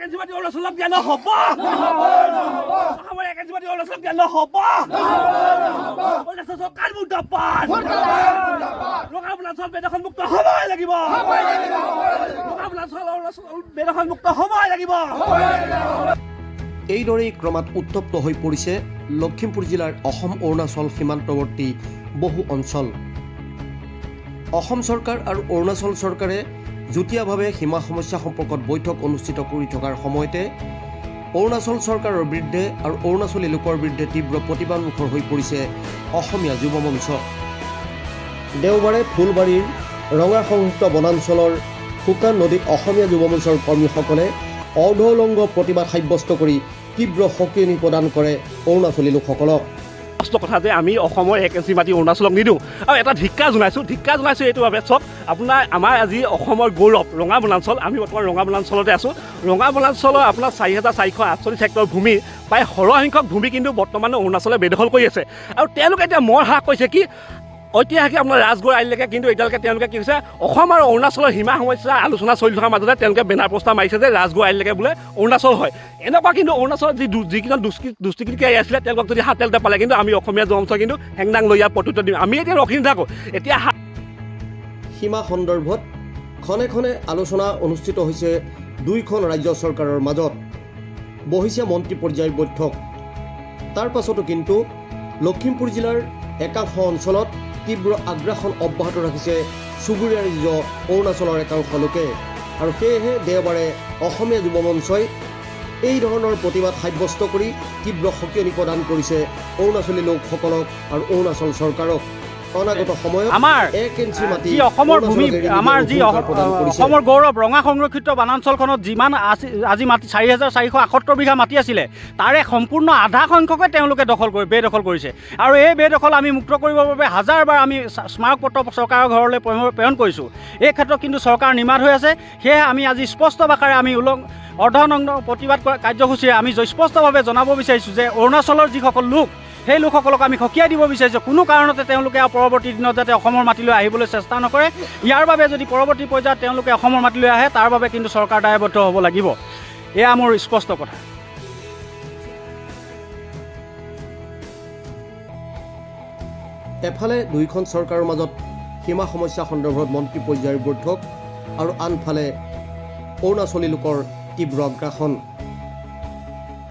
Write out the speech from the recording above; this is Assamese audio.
একেঞ্চি মাটি অৰুণাচলক দিয়া নহ'ব। অসমৰ একেঞ্চি মাটি অৰুণাচলক দিয়া নহ'ব। অৰুণাচল চৰকাৰ মুৰ্দাবাদ। ৰঙাবনাঞ্চল বেদখল মুক্ত হ'বই লাগিব। ৰঙাবনাঞ্চল অৰুণাচল বেদখল মুক্ত হ'বই লাগিব। এইদৰেই ক্ৰমাৎ উত্তপ্ত হৈ পৰিছে লখিমপুৰ জিলাৰ অসম অৰুণাচল সীমান্তৱৰ্তী বহু অঞ্চল। অসম চৰকাৰ আৰু অৰুণাচল চৰকাৰে যুটীয়াভাৱে সীমা সমস্যা সম্পৰ্কত বৈঠক অনুষ্ঠিত কৰি থকাৰ সময়তে অৰুণাচল চৰকাৰৰ বিৰুদ্ধে আৰু অৰুণাচলী লোকৰ বিৰুদ্ধে তীব্ৰ প্ৰতিবাদমুখৰ হৈ পৰিছে অসমীয়া যুৱ মঞ্চ। দেওবাৰে ফুলবাৰীৰ ৰঙা সংযুক্ত বনাঞ্চলৰ শুকান নদীত অসমীয়া যুৱ মঞ্চৰ কৰ্মীসকলে অৰ্ধউলংঘ প্ৰতিবাদ সাব্যস্ত কৰি তীব্ৰ সকিয়নি প্ৰদান কৰে অৰুণাচলী লোকসকলক। স্পষ্ট কথা যে আমি অসমৰ 1 ইঞ্চি মাটি অৰুণাচলক নিদিওঁ আৰু এটা ধিক্কাৰ জনাইছোঁ এইটো বাবে চব আপোনাৰ আমাৰ আজি অসমৰ গৌৰৱ ৰঙা বনাঞ্চল। আমি বৰ্তমান ৰঙা বনাঞ্চলতে আছোঁ। ৰঙা বনাঞ্চলৰ আপোনাৰ 4,448 হেক্টৰ ভূমি প্ৰায় সৰহসংখ্যক ভূমি কিন্তু বৰ্তমানে অৰুণাচলে বেদখল কৰি আছে আৰু তেওঁলোকে এতিয়া মৰ হ্ৰাস কৰিছে কি ঐতিহাসিক আপোনাৰ ৰাজগড় আইলৈকে কিন্তু এতিয়ালৈকে তেওঁলোকে কি হৈছে অসম আৰু অৰুণাচলৰ সীমা সমস্যা আলোচনা চলি থকাৰ মাজতে তেওঁলোকে বেনাৰ প্ৰস্তাৱ মাৰিছে যে ৰাজগড় আইলৈকে বোলে অৰুণাচল হয়। এনেকুৱা কিন্তু অৰুণাচলত যিকেইজন দুষ্কৃতিকাৰী আছিলে তেওঁলোকক যদি হাতেলতে পালে কিন্তু আমি অসমীয়া জনতা কিন্তু হেংদাং লৈ ইয়াৰ প্ৰত্যুত্তৰ দিম। আমি এতিয়া ৰখি নাথাকোঁ। এতিয়া সীমা সন্দৰ্ভত খনে খনে আলোচনা অনুষ্ঠিত হৈছে দুইখন ৰাজ্য চৰকাৰৰ মাজত। বহিছে মন্ত্ৰী পৰ্যায়ৰ বৈঠক। তাৰ পাছতো কিন্তু লখিমপুৰ জিলাৰ একাংশ অঞ্চলত তীব্ৰ আগ্ৰাসন অব্যাহত ৰাখিছে চুবুৰীয়া ৰাজ্য অৰুণাচলৰ একাংশ লোকে আৰু সেয়েহে দেওবাৰে অসমীয়া যুৱ মঞ্চই এই ধৰণৰ প্ৰতিবাদ সাব্যস্ত কৰি তীব্ৰ সকিয়নি প্ৰদান কৰিছে অৰুণাচলী লোকসকলক আৰু অৰুণাচল চৰকাৰক। অনাগত সময়ত আমাৰ 1 ইঞ্চি মাটি যি অসমৰ ভূমি আমাৰ যি অসমৰ গৌৰৱ ৰঙা সংৰক্ষিত বনাঞ্চলখনত যিমান আজি মাটি 4,478 বিঘা মাটি আছিলে তাৰে সম্পূৰ্ণ আধা সংখ্যকে তেওঁলোকে বেদখল কৰিছে আৰু এই বেদখল আমি মুক্ত কৰিবৰ বাবে হাজাৰবাৰ আমি স্মাৰক পত্ৰ চৰকাৰৰ ঘৰলৈ প্ৰেৰণ কৰিছোঁ। এই ক্ষেত্ৰত কিন্তু চৰকাৰ নিমাত হৈ আছে। সেয়েহে আমি আজি স্পষ্ট ভাষাৰে আমি অৰ্ধনগ্ন প্ৰতিবাদ কাৰ্যসূচীৰে আমি স্পষ্টভাৱে জনাব বিচাৰিছোঁ যে অৰুণাচলৰ যিসকল লোক সেই লোকসকলক আমি সকীয়াই দিব বিচাৰিছোঁ কোনো কাৰণতে তেওঁলোকে পৰৱৰ্তী দিনত যাতে অসমৰ মাটিলৈ আহিবলৈ চেষ্টা নকৰে। ইয়াৰ বাবে যদি পৰৱৰ্তী পৰ্যায়ত তেওঁলোকে অসমৰ মাটিলৈ আহে তাৰ বাবে কিন্তু চৰকাৰ দায়বদ্ধ হ'ব লাগিব। এয়া মোৰ স্পষ্ট কথা। এফালে দুইখন চৰকাৰৰ মাজত সীমা সমস্যা সন্দৰ্ভত মন্ত্ৰী পৰ্যায়ৰ বৈঠক আৰু আনফালে অৰুণাচলী লোকৰ তীব্ৰ আগ্ৰাসন।